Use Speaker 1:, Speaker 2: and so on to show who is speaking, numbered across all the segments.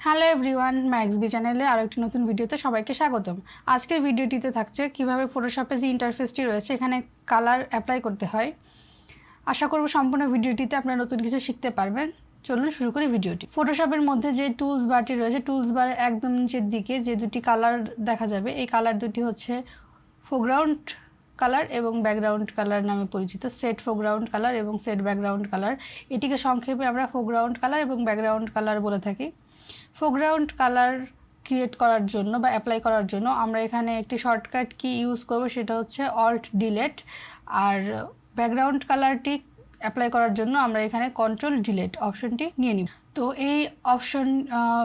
Speaker 1: Hello everyone, ম্যাক্সবি চ্যানেলে আরও একটি নতুন ভিডিওতে সবাইকে স্বাগতম। আজকের ভিডিওটিতে থাকছে কিভাবে ফটোশপে যে ইন্টারফেসটি রয়েছে এখানে কালার অ্যাপ্লাই করতে হয়। আশা করব সম্পূর্ণ ভিডিওটিতে আপনারা নতুন কিছু শিখতে পারবেন। চলুন শুরু করি ভিডিওটি। ফটোশপের মধ্যে যে টুলস বারটি রয়েছে, টুলস বারের একদম নিচের দিকে যে দুটি কালার দেখা যাবে, এই কালার দুটি হচ্ছে ফোরগ্রাউন্ড কালার এবং ব্যাকগ্রাউন্ড কালার নামে পরিচিত। সেট ফোরগ্রাউন্ড কালার এবং সেট ব্যাকগ্রাউন্ড কালার, এটিকে সংক্ষেপে আমরা ফোরগ্রাউন্ড কালার এবং ব্যাকগ্রাউন্ড কালার বলে থাকি। ফোরগ্রাউন্ড কালার ক্রিয়েট করার জন্য বা অ্যাপ্লাই করার জন্য আমরা এখানে একটি শর্টকাট কি ইউজ করব, সেটা হচ্ছে অল্ট ডিলেট। আর ব্যাকগ্রাউন্ড কালারটি অ্যাপ্লাই করার জন্য আমরা এখানে কন্ট্রোল ডিলেট অপশনটি নিয়ে নিব। তো এই অপশন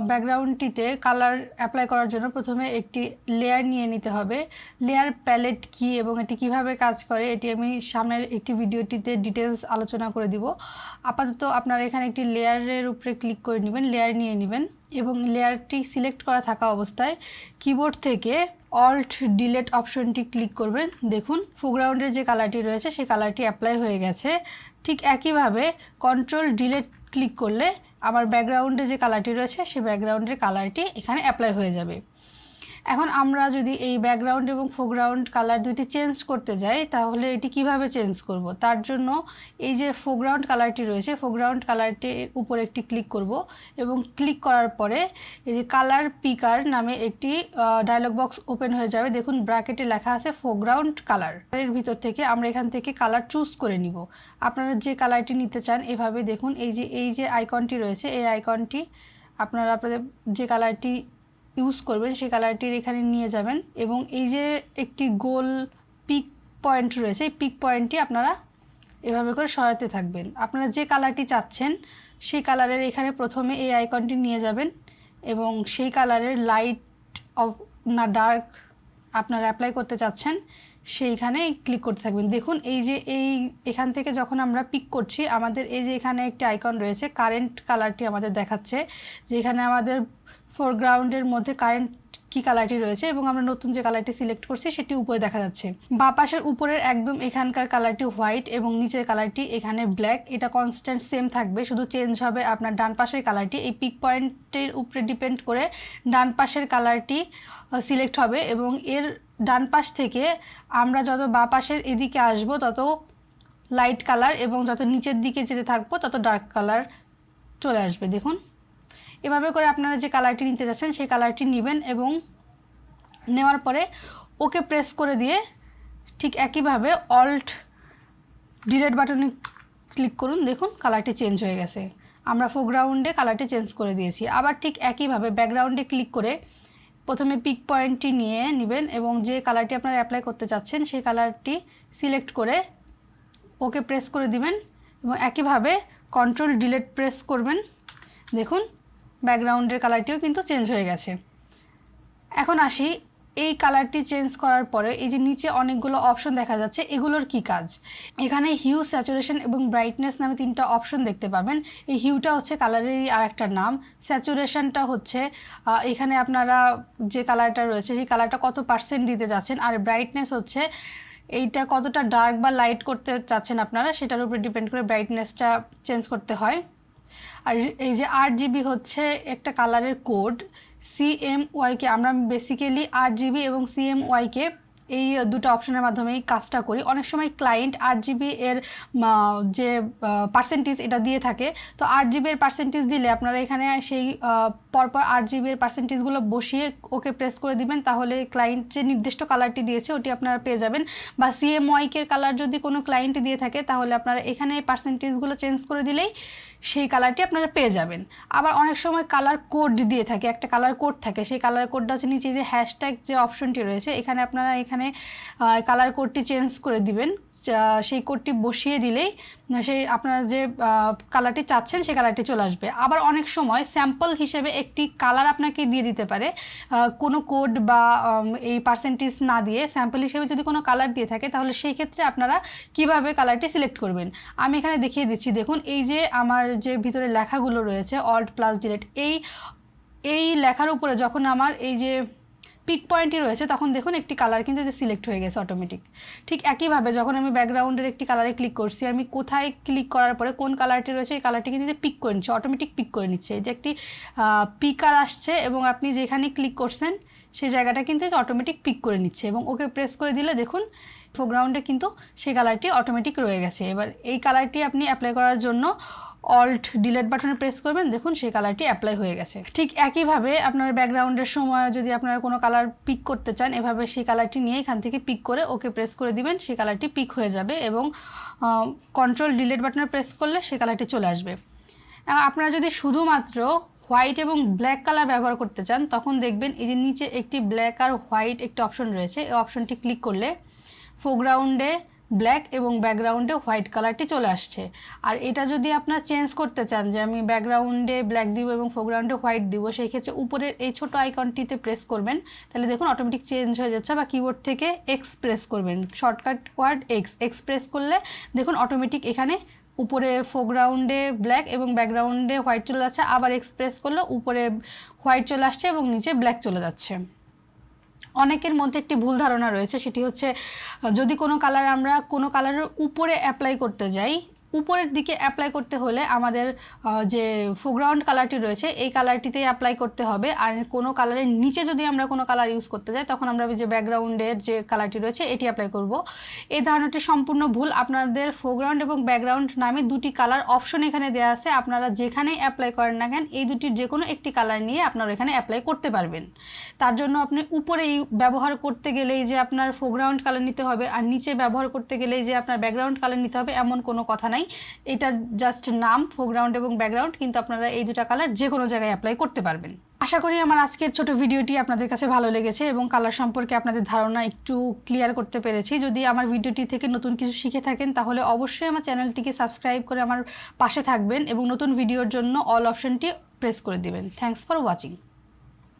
Speaker 1: ব্যাকগ্রাউন্ডটিতে কালার অ্যাপ্লাই করার জন্য প্রথমে একটি লেয়ার নিয়ে নিতে হবে। লেয়ার প্যালেট কি এবং এটি কিভাবে কাজ করে এটি আমি সামনের একটি ভিডিওটিতে ডিটেলস আলোচনা করে দিব। আপাতত আপনারা এখানে একটি লেয়ারের উপরে ক্লিক করে নেবেন, লেয়ার নিয়ে নেবেন এবং লেয়ারটি সিলেক্ট করা থাকা অবস্থায় কিবোর্ড থেকে অল্ট ডিলেট অপশনটি ক্লিক করবেন। দেখুন ফোরগ্রাউন্ডের যে কালারটি রয়েছে সেই কালারটি অ্যাপ্লাই হয়ে গেছে। ঠিক একইভাবে কন্ট্রোল ডিলেট ক্লিক করলে আমার ব্যাকগ্রাউন্ডে যে কালারটি রয়েছে সেই ব্যাকগ্রাউন্ডের কালারটি এখানে অ্যাপ্লাই হয়ে যাবে। এখন আমরা যদি এই ব্যাকগ্রাউন্ড এবং ফোরগ্রাউন্ড কালার দুটি চেঞ্জ করতে যাই তাহলে এটি কিভাবে চেঞ্জ করব, তার জন্য এই যে ফোরগ্রাউন্ড কালারটি রয়েছে ফোরগ্রাউন্ড কালারটির উপর একটি ক্লিক করব এবং ক্লিক করার পরে এই যে কালার পিকার নামে একটি ডায়লগ বক্স ওপেন হয়ে যাবে। দেখুন ব্র্যাকেটে লেখা আছে ফোরগ্রাউন্ড কালার। এর ভিতর থেকে আমরা এখান থেকে কালার চুজ করে নিব। আপনারা যে কালারটি নিতে চান এভাবে দেখুন এই যে আইকনটি রয়েছে এই আইকনটি আপনাদের যে কালারটি ইউজ করবেন সেই কালারটির এখানে নিয়ে যাবেন এবং এই যে একটি গোল পিক পয়েন্ট রয়েছে এই পিক পয়েন্টটি আপনারা এভাবে করে সরাতে থাকবেন। আপনারা যে কালারটি চাচ্ছেন সেই কালারের এখানে প্রথমে এই আইকনটি নিয়ে যাবেন এবং সেই কালারের লাইট না ডার্ক আপনারা অ্যাপ্লাই করতে চাচ্ছেন সেইখানে ক্লিক করতে থাকবেন। দেখুন এখান থেকে যখন আমরা পিক করছি আমাদের এই যে এখানে একটি আইকন রয়েছে কারেন্ট কালারটি আমাদের দেখাচ্ছে, যেখানে আমাদের ফোরগ্রাউন্ডের মধ্যে কারেন্ট কি কালারটি রয়েছে এবং আমরা নতুন যে কালারটি সিলেক্ট করছি সেটি উপরে দেখা যাচ্ছে। বাঁ পাশের উপরের একদম এখানকার কালারটি হোয়াইট এবং নিচের কালারটি এখানে ব্ল্যাক। এটা কনস্ট্যান্ট সেম থাকবে, শুধু চেঞ্জ হবে আপনার ডান পাশের কালারটি। এই পিক পয়েন্টের উপরে ডিপেন্ড করে ডান পাশের কালারটি সিলেক্ট হবে এবং এর ডান পাশ থেকে আমরা যত বাঁ পাশের এদিকে আসবো তত লাইট কালার এবং যত নিচের দিকে যেতে থাকবো তত ডার্ক কালার চলে আসবে। দেখুন এভাবে করে আপনারা যে কালারটি নিতে যাচ্ছেন সেই কালারটি নেবেন এবং নেওয়ার পরে ওকে প্রেস করে দিয়ে ঠিক একইভাবে অল্ট ডিলেট বাটনে ক্লিক করুন। দেখুন কালারটি চেঞ্জ হয়ে গেছে, আমরা ফোরগ্রাউন্ডে কালারটি চেঞ্জ করে দিয়েছি। আবার ঠিক একইভাবে ব্যাকগ্রাউন্ডে ক্লিক করে প্রথমে পিক পয়েন্টটি নিয়ে নেবেন এবং যে কালারটি আপনারা অ্যাপ্লাই করতে চাচ্ছেন সেই কালারটি সিলেক্ট করে ওকে প্রেস করে দিবেন এবং একইভাবে কন্ট্রোল ডিলেট প্রেস করবেন। দেখুন ব্যাকগ্রাউন্ডের কালারটিও কিন্তু চেঞ্জ হয়ে গেছে। এখন আসি এই কালারটি চেঞ্জ করার পরে এই যে নিচে অনেকগুলো অপশন দেখা যাচ্ছে, এগুলোর কি কাজ। এখানে হিউ, স্যাচুরেশন এবং ব্রাইটনেস নামে তিনটা অপশন দেখতে পাবেন। এই হিউটা হচ্ছে কালারেরই আরেকটা নাম, স্যাচুরেশনটা হচ্ছে এখানে আপনারা যে কালারটা রয়েছে সেই কালারটা কত পার্সেন্ট দিতে যাচ্ছেন, আর ব্রাইটনেস হচ্ছে এইটা কতটা ডার্ক বা লাইট করতে চাচ্ছেন আপনারা, সেটার উপরে ডিপেন্ড করে ব্রাইটনেসটা চেঞ্জ করতে হয়। আর এই যে RGB হচ্ছে একটা কালারের কোড। CMYK আমরা বেসিক্যালি RGB এবং CMYK এই দুটো অপশনের মাধ্যমেই কাজটা করি। অনেক সময় ক্লায়েন্ট RGB এর যে পার্সেন্টেজ এটা দিয়ে থাকে, তো RGB এর পার্সেন্টেজ দিলে আপনারা এখানে সেই পরপর RGB এর পার্সেন্টেজগুলো বসিয়ে ওকে প্রেস করে দিবেন, তাহলে ক্লায়েন্ট যে নির্দিষ্ট কালারটি দিয়েছে ওটি আপনারা পেয়ে যাবেন। বা CMYK এর কালার যদি কোনো ক্লায়েন্ট দিয়ে থাকে তাহলে আপনারা এখানে পার্সেন্টেজগুলো চেঞ্জ করে দিলেই সেই কালারটি আপনারা পেয়ে যাবেন। আবার অনেক সময় কালার কোড দিয়ে থাকে, একটা কালার কোড থাকে, সেই কালার কোডটা হচ্ছে নিচে যে হ্যাশট্যাগ যে অপশনটি রয়েছে এখানে আপনারা এখানে কালার কোডটি চেঞ্জ করে দিবেন। সেই কোডটি বসিয়ে দিলেই সেই আপনারা যে কালারটি চাচ্ছেন সেই কালারটি চলে আসবে। আবার অনেক সময় স্যাম্পল হিসেবে একটি কালার আপনাকে দিয়ে দিতে পারে, কোনো কোড বা এই পার্সেন্টেজ না দিয়ে স্যাম্পল হিসেবে যদি কোনো কালার দিয়ে থাকে তাহলে সেই ক্ষেত্রে আপনারা কিভাবে কালারটি সিলেক্ট করবেন আমি এখানে দেখিয়ে দিচ্ছি। দেখুন এই যে আমার যে ভিতরে লেখাগুলো রয়েছে অল্ট প্লাস ডিলেট, এই লেখার উপরে যখন আমার এই যে পিক পয়েন্টই রয়েছে তখন দেখুন একটি কালার কিন্তু যে সিলেক্ট হয়ে গেছে অটোমেটিক। ঠিক একইভাবে যখন আমি ব্যাকগ্রাউন্ডের একটি কালারে ক্লিক করছি, আমি কোথায় ক্লিক করার পরে কোন কালারটি রয়েছে এই কালারটি কিন্তু যে পিক করে নিচ্ছে, অটোমেটিক পিক করে নিচ্ছে। এই যে একটি পিকার আসছে এবং আপনি যেখানে ক্লিক করছেন সেই জায়গাটা কিন্তু অটোমেটিক পিক করে নিচ্ছে এবং ওকে প্রেস করে দিলে দেখুন ফোরগ্রাউন্ডে কিন্তু সেই কালারটি অটোমেটিক রয়ে গেছে। এবার এই কালারটি আপনি অ্যাপ্লাই করার জন্য অল্ট ডিলিট বাটনে প্রেস করবেন, দেখুন সেই কালারটি অ্যাপ্লাই হয়ে গেছে। ঠিক একইভাবে আপনার ব্যাকগ্রাউন্ডের সময় যদি আপনারা কোনো কালার পিক করতে চান, এভাবে সেই কালারটি নিয়ে এখান থেকে পিক করে ওকে প্রেস করে দিবেন, সেই কালারটি পিক হয়ে যাবে এবং কন্ট্রোল ডিলিট বাটনে প্রেস করলে সেই কালারটি চলে আসবে। আপনারা যদি শুধুমাত্র হোয়াইট এবং ব্ল্যাক কালার ব্যবহার করতে চান তখন দেখবেন এই যে নিচে একটি ব্ল্যাক আর হোয়াইট একটি অপশন রয়েছে, এই অপশনটি ক্লিক করলে ফোরগ্রাউন্ডে ব্ল্যাক এবং ব্যাকগ্রাউন্ডে হোয়াইট কালারটি চলে আসছে। আর এটা যদি আপনারা চেঞ্জ করতে চান যে আমি ব্যাকগ্রাউন্ডে ব্ল্যাক দিব এবং ফোরগ্রাউন্ডে হোয়াইট দিব, সেই ক্ষেত্রে উপরের এই ছোট আইকনটিতে প্রেস করবেন, তাহলে দেখুন অটোমেটিক চেঞ্জ হয়ে যাচ্ছে। বা কিবোর্ড থেকে এক্স প্রেস করবেন, শর্টকাট ওয়ার্ড এক্স প্রেস করলে দেখুন অটোমেটিক এখানে উপরে ফোরগ্রাউন্ডে ব্ল্যাক এবং ব্যাকগ্রাউন্ডে হোয়াইট চলে যাচ্ছে, আবার এক্সপ্রেস করলে উপরে হোয়াইট চলে আসছে এবং নিচে ব্ল্যাক চলে যাচ্ছে। অনেকের মধ্যে একটি ভুল ধারণা রয়েছে, সেটি হচ্ছে যদি কোনো কালার আমরা কোনো কালারের উপরে অ্যাপ্লাই করতে যাই, উপরের দিকে অ্যাপ্লাই করতে হলে আমাদের যে ফোরগ্রাউন্ড কালারটি রয়েছে এই কালারটিতেই অ্যাপ্লাই করতে হবে। আর কোনো কালারের নিচে যদি আমরা কোনো কালার ইউজ করতে যাই তখন আমরা যে ব্যাকগ্রাউন্ডের যে কালারটি রয়েছে এটি অ্যাপ্লাই করব। এই ধারণাটি সম্পূর্ণ ভুল। আপনাদের ফোরগ্রাউন্ড এবং ব্যাকগ্রাউন্ড নামে দুটি কালার অপশন এখানে দেওয়া আছে, আপনারা যেখানেই অ্যাপ্লাই করেন না কেন এই দুটির যে কোনো একটি কালার নিয়ে আপনারা এখানে অ্যাপ্লাই করতে পারবেন। তার জন্য আপনি উপরে ব্যবহার করতে গেলেই যে আপনার ফোরগ্রাউন্ড কালার নিতে হবে আর নিচে ব্যবহার করতে গেলেই যে আপনার ব্যাকগ্রাউন্ড কালার নিতে হবে এমন কোনো কথা নাই। এটা জাস্ট নাম ফোরগ্রাউন্ড এবং ব্যাকগ্রাউন্ড, কিন্তু আপনারা এই দুটো কালার যে কোনো জায়গায় অ্যাপ্লাই করতে পারবেন। আশা করি আমার আজকের ছোট ভিডিওটি আপনাদের কাছে ভালো লেগেছে এবং কালার সম্পর্কে আপনাদের ধারণা একটু ক্লিয়ার করতে পেরেছি। যদি আমার ভিডিওটি থেকে নতুন কিছু শিখে থাকেন তাহলে অবশ্যই আমার চ্যানেলটিকে সাবস্ক্রাইব করে আমার পাশে থাকবেন এবং নতুন ভিডিওর জন্য অল অপশনটি প্রেস করে দিবেন। Thanks for watching.